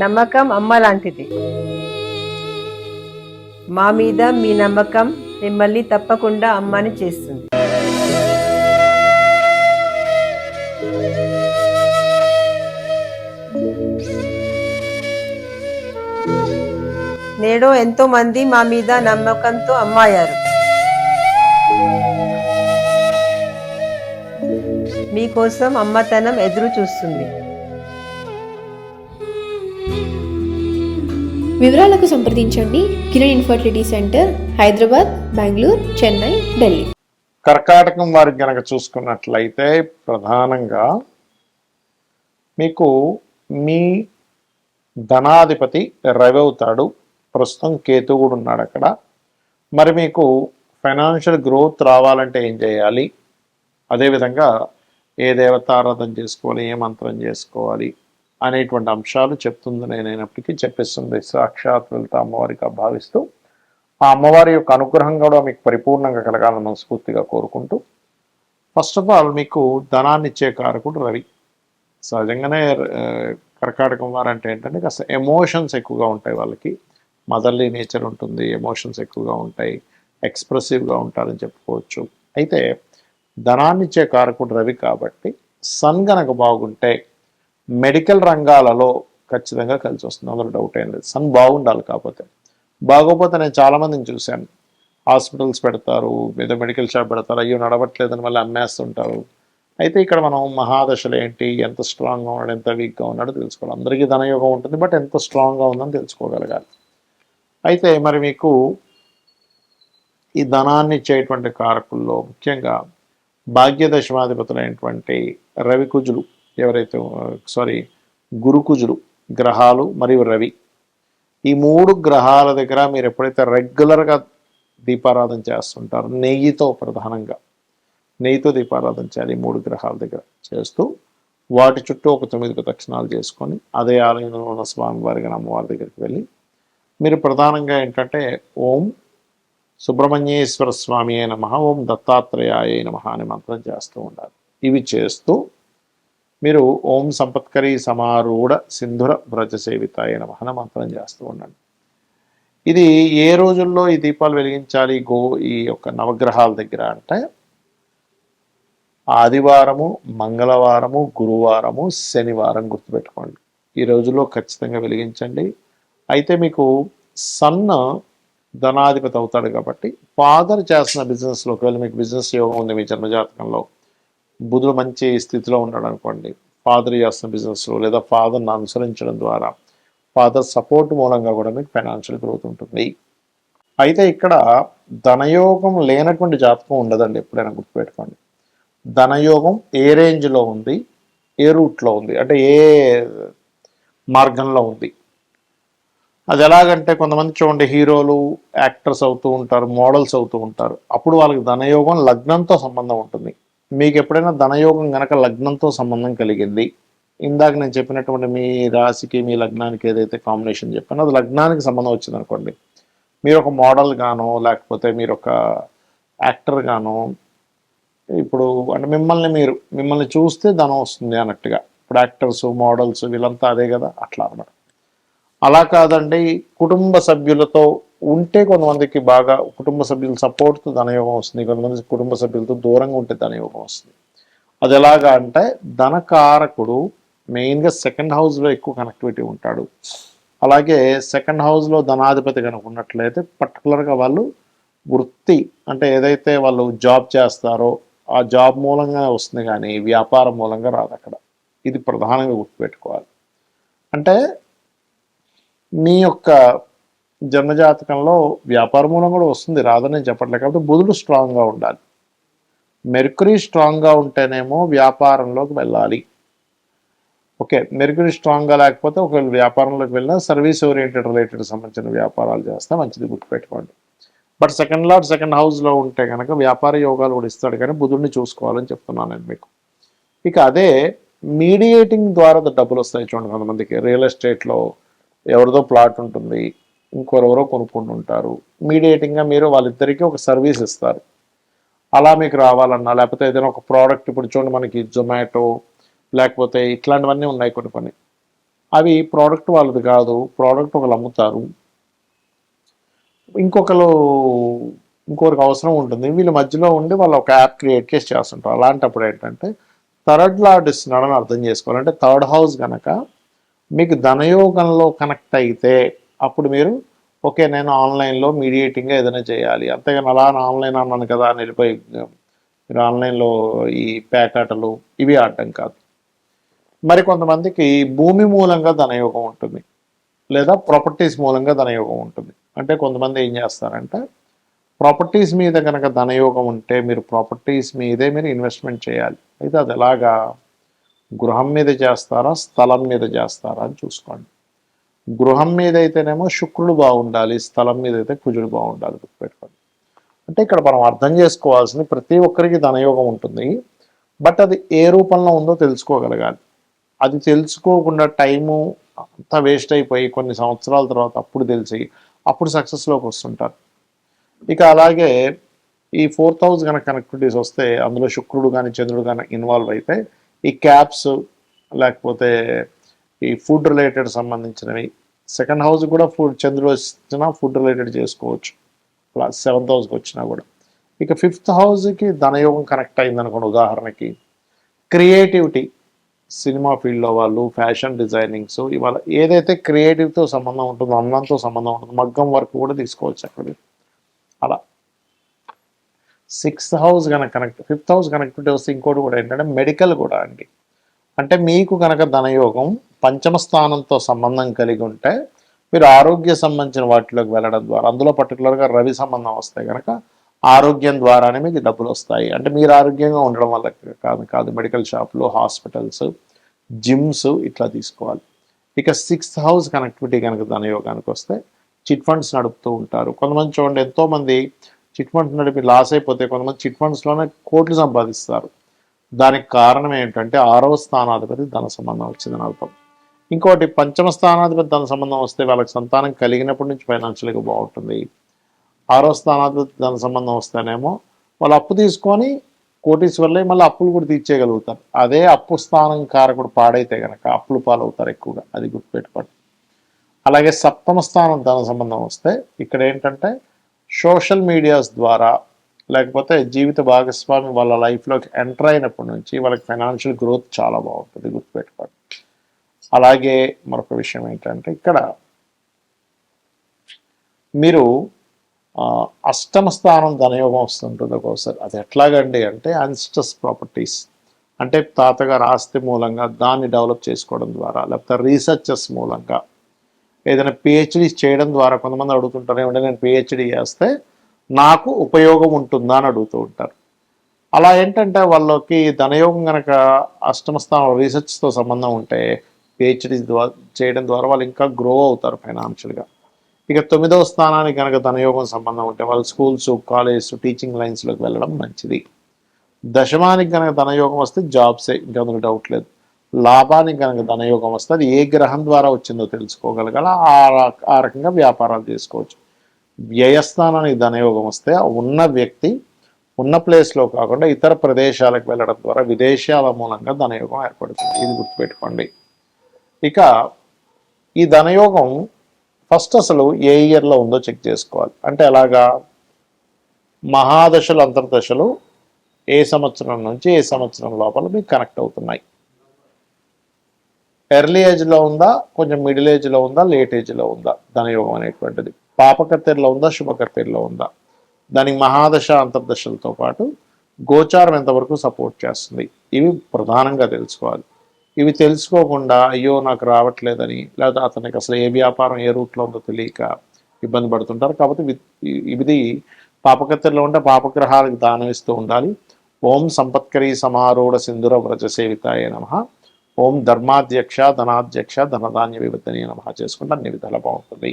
నమ్మకం అమ్మ లాంటిది. మా మీద మీ నమ్మకం మిమ్మల్ని తప్పకుండా అమ్మని చేస్తుంది. నేడు ఎంతో మంది మా మీద నమ్మకంతో అమ్మాయారు. మీకోసం అమ్మతనం ఎదురు చూస్తుంది. వివరాలకు సంప్రదించండి కిరణ్ ఇన్ఫర్టిలిటీ సెంటర్, హైదరాబాద్, బెంగళూరు, చెన్నై, ఢిల్లీ. కర్కాటకం వారికి గనక చూసుకున్నట్లయితే ప్రధానంగా మీకు మీ ధనాధిపతి రవి అవుతాడు. ప్రస్తుతం కేతు కూడా ఉన్నాడు అక్కడ. మరి మీకు ఫైనాన్షియల్ గ్రోత్ రావాలంటే ఏం చేయాలి, అదేవిధంగా ఏ దేవతారాధన చేసుకోవాలి, ఏ మంత్రం చేసుకోవాలి అనేటువంటి అంశాలు చెప్తుంది. నేనైనప్పటికీ చెప్పిస్తుంది సాక్షాత్ లలిత అమ్మవారిగా భావిస్తూ ఆ అమ్మవారి యొక్క అనుగ్రహం కూడా మీకు పరిపూర్ణంగా కలగాలని మనస్ఫూర్తిగా కోరుకుంటూ, ఫస్ట్ ఆఫ్ ఆల్ మీకు ధనాన్ని ఇచ్చే కారకుడు రవి. సహజంగానే కర్కాటకం వారు అంటే ఏంటంటే కాస్త ఎమోషన్స్ ఎక్కువగా ఉంటాయి, వాళ్ళకి మదర్లీ నేచర్ ఉంటుంది, ఎమోషన్స్ ఎక్కువగా ఉంటాయి, ఎక్స్ప్రెసివ్గా ఉంటారని చెప్పుకోవచ్చు. అయితే ధనాన్ని ఇచ్చే కారకుడు రవి కాబట్టి సన్ గనక బాగుంటే మెడికల్ రంగాలలో ఖచ్చితంగా కలిసి వస్తుంది, అందులో డౌట్ ఏం లేదు. సన్ బాగుండాలి. కాకపోతే బాగోపోతే నేను చాలామందిని చూశాను, హాస్పిటల్స్ పెడతారు, ఏదో మెడికల్ షాప్ పెడతారు, అయ్యో నడవట్లేదని మళ్ళీ అమ్మేస్తుంటారు. అయితే ఇక్కడ మనం మహాదశలు ఏంటి, ఎంత స్ట్రాంగ్గా ఉన్నాడు, ఎంత వీక్గా ఉన్నాడో తెలుసుకోవాలి. అందరికీ ధనయోగం ఉంటుంది, బట్ ఎంత స్ట్రాంగ్గా ఉందని తెలుసుకోగలగాలి. అయితే మరి మీకు ఈ ధనాన్ని ఇచ్చేటువంటి కారకుల్లో ముఖ్యంగా భాగ్యదశమాధిపతులైనటువంటి రవికుజులు ఎవరైతే గురుకుజులు గ్రహాలు మరియు రవి, ఈ మూడు గ్రహాల దగ్గర మీరు ఎప్పుడైతే రెగ్యులర్గా దీపారాధన చేస్తుంటారో నెయ్యితో, ప్రధానంగా నెయ్యితో దీపారాధన చేయాలి. ఈ మూడు గ్రహాల దగ్గర చేస్తూ వాటి చుట్టూ ఒక 9 ప్రదక్షిణాలు చేసుకొని అదే ఆలయంలో ఉన్న స్వామివారి కానీ అమ్మవారి దగ్గరికి వెళ్ళి మీరు ప్రధానంగా ఏంటంటే ఓం సుబ్రహ్మణ్యేశ్వర స్వామి అయిన నమః, ఓం దత్తాత్రేయాయ నమః అనే మంత్రం చేస్తూ ఉండాలి. ఇవి చేస్తూ మీరు ఓం సంపత్కరీ సమారూఢ సింధుర వ్రజ సేవితాయ నమః అనే మంత్రం చేస్తూ ఉండండి. ఇది ఏ రోజుల్లో ఈ దీపాలు వెలిగించాలి ఈ యొక్క నవగ్రహాల దగ్గర అంటే ఆదివారము, మంగళవారము, గురువారము, శనివారం గుర్తుపెట్టుకోండి. ఈ రోజుల్లో ఖచ్చితంగా వెలిగించండి. అయితే మీకు సన్ ధనాధిపతి అవుతాడు కాబట్టి ఫాదర్ చేస్తున్న బిజినెస్లో ఒకవేళ మీకు బిజినెస్ యోగం ఉంది, మీ జన్మజాతకంలో బుధుడు మంచి స్థితిలో ఉన్నాడు అనుకోండి, ఫాదర్ చేస్తున్న బిజినెస్లో లేదా ఫాదర్ని అనుసరించడం ద్వారా ఫాదర్ సపోర్ట్ మూలంగా కూడా మీకు ఫైనాన్షియల్ గ్రోత్ ఉంటుంది. అయితే ఇక్కడ ధనయోగం లేనటువంటి జాతకం ఉండదండి, ఎప్పుడైనా గుర్తుపెట్టుకోండి. ధనయోగం ఏ రేంజ్లో ఉంది, ఏ రూట్లో ఉంది, అంటే ఏ మార్గంలో ఉంది. అది ఎలాగంటే కొంతమంది చూడండి, హీరోలు, యాక్టర్స్ అవుతూ ఉంటారు, మోడల్స్ అవుతూ ఉంటారు. అప్పుడు వాళ్ళకి ధనయోగం లగ్నంతో సంబంధం ఉంటుంది. మీకు ఎప్పుడైనా ధనయోగం గనక లగ్నంతో సంబంధం కలిగింది, ఇందాక నేను చెప్పినటువంటి మీ రాశికి మీ లగ్నానికి ఏదైతే కాంబినేషన్ చెప్పానో అది లగ్నానికి సంబంధం వచ్చింది అనుకోండి, మీరు ఒక మోడల్ గానో లేకపోతే మీరు ఒక యాక్టర్ గానో, ఇప్పుడు అంటే మిమ్మల్ని చూస్తే ధనం వస్తుంది అన్నట్టుగా. ఇప్పుడు యాక్టర్స్, మోడల్స్ వీళ్ళంతా అదే కదా, అట్లా అన్నమాట. అలా కాదండి, కుటుంబ సభ్యులతో ఉంటే కొంతమందికి బాగా కుటుంబ సభ్యుల సపోర్ట్తో ధనయోగం వస్తుంది, కొంతమంది కుటుంబ సభ్యులతో దూరంగా ఉంటే ధనయోగం వస్తుంది. అది ఎలాగా అంటే ధనకారకుడు మెయిన్గా సెకండ్ హౌస్లో ఎక్కువ కనెక్టివిటీ ఉంటాడు. అలాగే సెకండ్ హౌస్లో ధనాధిపతి కనుక ఉన్నట్లయితే పర్టికులర్గా వాళ్ళు వృత్తి అంటే ఏదైతే వాళ్ళు జాబ్ చేస్తారో ఆ జాబ్ మూలంగా వస్తుంది, కానీ వ్యాపారం మూలంగా రాదు అక్కడ. ఇది ప్రధానంగా గుర్తుపెట్టుకోవాలి. అంటే మీ యొక్క జన్మజాతకంలో వ్యాపార మూలం కూడా వస్తుంది, రాదని చెప్పట్లేదు. కాబట్టి బుధుడు స్ట్రాంగ్గా ఉండాలి. మెర్కురీ స్ట్రాంగ్గా ఉంటేనేమో వ్యాపారంలోకి వెళ్ళాలి. ఓకే, మెర్కురీ స్ట్రాంగ్గా లేకపోతే ఒకవేళ వ్యాపారంలోకి వెళ్ళినా సర్వీస్ ఓరియంటెడ్ రిలేటెడ్ సంబంధించిన వ్యాపారాలు చేస్తే మంచిది, గుర్తుపెట్టుకోండి. బట్ సెకండ్ లార్డ్ సెకండ్ హౌస్లో ఉంటే కనుక వ్యాపార యోగాలు కూడా ఇస్తాడు, కానీ బుధుడిని చూసుకోవాలని చెప్తున్నాను నేను మీకు. ఇక అదే మీడియేటింగ్ ద్వారా డబ్బులు వస్తాయి చూడండి. కొంతమందికి రియల్ ఎస్టేట్లో ఎవరిదో ప్లాట్ ఉంటుంది, ఇంకొరెవరో కొనుక్కుంటుంటారు. మీడియేటింగ్గా మీరు వాళ్ళిద్దరికీ ఒక సర్వీస్ ఇస్తారు. అలా మీకు రావాలన్నా లేకపోతే ఏదైనా ఒక ప్రోడక్ట్, ఇప్పుడు చూడండి మనకి జొమాటో లేకపోతే ఇట్లాంటివన్నీ ఉన్నాయి కొన్ని. అవి ప్రోడక్ట్ వాళ్ళది కాదు, ప్రోడక్ట్ ఒకరు అమ్ముతారు, ఇంకొకరికి అవసరం ఉంటుంది, వీళ్ళ మధ్యలో ఉండి వాళ్ళు ఒక యాప్ క్రియేట్ చేసి చేస్తుంటారు. అలాంటప్పుడు ఏంటంటే థర్డ్ లార్డ్ ఇస్తున్నాడని అర్థం చేసుకోవాలి. అంటే థర్డ్ హౌస్ కనుక మీకు ధనయోగంలో కనెక్ట్ అయితే అప్పుడు మీరు ఓకే నేను ఆన్లైన్లో మీడియేటింగ్గా ఏదైనా చేయాలి, అంతేగాని అలా ఆన్లైన్ అన్నాను కదా అని వెళ్ళిపోయి మీరు ఆన్లైన్లో ఈ పేకాటలు ఇవి ఆడటం కాదు. మరి కొంతమందికి భూమి మూలంగా ధనయోగం ఉంటుంది, లేదా ప్రాపర్టీస్ మూలంగా ధనయోగం ఉంటుంది. అంటే కొంతమంది ఏం చేస్తారంటే ప్రాపర్టీస్ మీద కనుక ధనయోగం ఉంటే మీరు ప్రాపర్టీస్ మీదే మీరు ఇన్వెస్ట్మెంట్ చేయాలి. అయితే అది ఎలాగా, గృహం మీద చేస్తారా స్థలం మీద చేస్తారా అని చూసుకోండి. గృహం మీద అయితేనేమో శుక్రుడు బాగుండాలి, స్థలం మీద అయితే కుజుడు బాగుండాలి, గుర్తుపెట్టుకోండి. అంటే ఇక్కడ మనం అర్థం చేసుకోవాల్సింది ప్రతి ఒక్కరికి ధనయోగం ఉంటుంది, బట్ అది ఏ రూపంలో ఉందో తెలుసుకోగలగాలి. అది తెలుసుకోకుండా టైము అంతా వేస్ట్ అయిపోయి కొన్ని సంవత్సరాల తర్వాత అప్పుడు తెలిసి అప్పుడు సక్సెస్లోకి వస్తుంటారు. ఇక అలాగే ఈ 4th హౌస్ కనుక కనెక్టివిటీస్ వస్తే అందులో శుక్రుడు కానీ చంద్రుడు కానీ ఇన్వాల్వ్ అయితే ఈ క్యాప్స్ లేకపోతే ఈ ఫుడ్ రిలేటెడ్ సంబంధించినవి, 2nd హౌస్ కూడా చంద్రుడు వచ్చినా ఫుడ్ రిలేటెడ్ చేసుకోవచ్చు, 7th హౌస్కి వచ్చినా కూడా. ఇక 5th హౌస్కి ధనయోగం కనెక్ట్ అయింది అనుకోండి, ఉదాహరణకి క్రియేటివిటీ, సినిమా ఫీల్డ్లో వాళ్ళు, ఫ్యాషన్ డిజైనింగ్స్, ఇవాళ ఏదైతే క్రియేటివ్తో సంబంధం ఉంటుందో, అన్నంతో సంబంధం ఉంటుందో, మగ్గం వర్క్ కూడా తీసుకోవచ్చు అక్కడ. అలా 6th హౌస్ కనుక కనెక్ట్, 5th హౌస్ కనెక్టివిటీ వస్తే ఇంకోటి కూడా ఏంటంటే మెడికల్ కూడా అండి. అంటే మీకు కనుక ధనయోగం పంచమ స్థానంతో సంబంధం కలిగి ఉంటే మీరు ఆరోగ్య సంబంధించిన వాటిలోకి వెళ్ళడం ద్వారా, అందులో పర్టికులర్గా రవి సంబంధం వస్తే కనుక ఆరోగ్యం ద్వారానే మీకు డబ్బులు వస్తాయి. అంటే మీరు ఆరోగ్యంగా ఉండడం వల్ల కాదు, మెడికల్ షాపులు, హాస్పిటల్స్, జిమ్స్ ఇట్లా తీసుకోవాలి. ఇక 6th హౌస్ కనెక్టివిటీ కనుక ధనయోగానికి వస్తే చిట్ ఫండ్స్ నడుపుతూ ఉంటారు. కొంతమంది చూడండి, ఎంతోమంది చిట్ ఫండ్స్ నడిపి లాస్ అయిపోతే కొంతమంది చిట్ ఫండ్స్లోనే కోట్లు సంపాదిస్తారు. దానికి కారణం ఏంటంటే 6వ స్థానాధిపతి ధన సంబంధం వచ్చిందని అర్థం. ఇంకోటి పంచమ స్థానాధిపతి ధన సంబంధం వస్తే వాళ్ళకి సంతానం కలిగినప్పటి నుంచి ఫైనాన్షియల్గా బాగుంటుంది. 6వ స్థానాధిపతి ధన సంబంధం వస్తేనేమో వాళ్ళు అప్పు తీసుకొని కోటీశ్వర్లే మళ్ళీ అప్పులు కూడా తీర్చేయగలుగుతారు. అదే అప్పు స్థానం కారకుడు పాడైతే కనుక అప్పులు పాలవుతారు ఎక్కువగా, అది గుర్తుపెట్టుకోండి. అలాగే 7వ స్థానం ధన సంబంధం వస్తే ఇక్కడ ఏంటంటే సోషల్ మీడియాస్ ద్వారా లేకపోతే జీవిత భాగస్వామి వాళ్ళ లైఫ్లోకి ఎంటర్ అయినప్పటి నుంచి వాళ్ళకి ఫైనాన్షియల్ గ్రోత్ చాలా బాగుంటుంది, గుర్తుపెట్టుకోండి. అలాగే మరొక విషయం ఏంటంటే ఇక్కడ మీరు 8వ స్థానం ధనయోగం వస్తుంటుంది ఒక్కోసారి. అది ఎట్లాగండి అంటే అన్స్టస్ ప్రాపర్టీస్, అంటే తాతగారు ఆస్తి మూలంగా దాన్ని డెవలప్ చేసుకోవడం ద్వారా, లేకపోతే రీసెర్చెస్ మూలంగా, ఏదైనా పిహెచ్డి చేయడం ద్వారా. కొంతమంది అడుగుతుంటారు, ఏమంటే నేను పిహెచ్డి చేస్తే నాకు ఉపయోగం ఉంటుందా అని అడుగుతూ ఉంటారు. అలా ఏంటంటే వాళ్ళకి ధనయోగం కనుక 8వ స్థానం రీసెర్చ్తో సంబంధం ఉంటే పిహెచ్డి చేయడం ద్వారా వాళ్ళు ఇంకా గ్రో అవుతారు ఫైనాన్షియల్గా. ఇక 9వ స్థానానికి కనుక ధనయోగం సంబంధం ఉంటే వాళ్ళు స్కూల్స్, కాలేజ్, టీచింగ్ లైన్స్లోకి వెళ్ళడం మంచిది. దశమానికి కనుక ధనయోగం వస్తే జాబ్సే, ఇంకా అందులో డౌట్ లేదు. లాభానికి కనుక ధనయోగం వస్తే అది ఏ గ్రహం ద్వారా వచ్చిందో తెలుసుకోగలగాల, ఆ రకంగా వ్యాపారాలు చేసుకోవచ్చు. వ్యయస్థానానికి ధనయోగం వస్తే ఉన్న వ్యక్తి ఉన్న ప్లేస్లో కాకుండా ఇతర ప్రదేశాలకు వెళ్ళడం ద్వారా విదేశాల మూలంగా ధనయోగం ఏర్పడుతుంది, ఇది గుర్తుపెట్టుకోండి. ఇక ఈ ధనయోగం ఫస్ట్ అసలు ఏ ఇయర్లో ఉందో చెక్ చేసుకోవాలి. అంటే అలాగా మహాదశలు, అంతర్దశలు ఏ సంవత్సరం నుంచి ఏ సంవత్సరం లోపల మీకు కనెక్ట్ అవుతున్నాయి. ఎర్లీ ఏజ్లో ఉందా, కొంచెం మిడిల్ ఏజ్లో ఉందా, లేట్ ఏజ్లో ఉందా ధనయోగం అనేటువంటిది, పాపకత్తెరలో ఉందా, శుభకత్తెరలో ఉందా, దానికి మహాదశ అంతర్దశలతో పాటు గోచారం ఎంతవరకు సపోర్ట్ చేస్తుంది, ఇవి ప్రధానంగా తెలుసుకోవాలి. ఇవి తెలుసుకోకుండా అయ్యో నాకు రావట్లేదని, లేదా అతనికి అసలు ఏ వ్యాపారం ఏ రూట్లో ఉందో తెలియక ఇబ్బంది పడుతుంటారు. కాబట్టి ఇది పాపకత్తెరలో ఉంటే పాపగ్రహాలకు దానం ఇస్తూ ఉండాలి. ఓం సంపత్కరీ సమారూఢ సింధుర వ్రజ సేవితాయ నమః, ఓం ధర్మాధ్యక్ష ధనాధ్యక్ష ధనధాన్య వివర్ధనీయ నమః చేసుకుంటే అన్ని విధాలా బాగుంటుంది.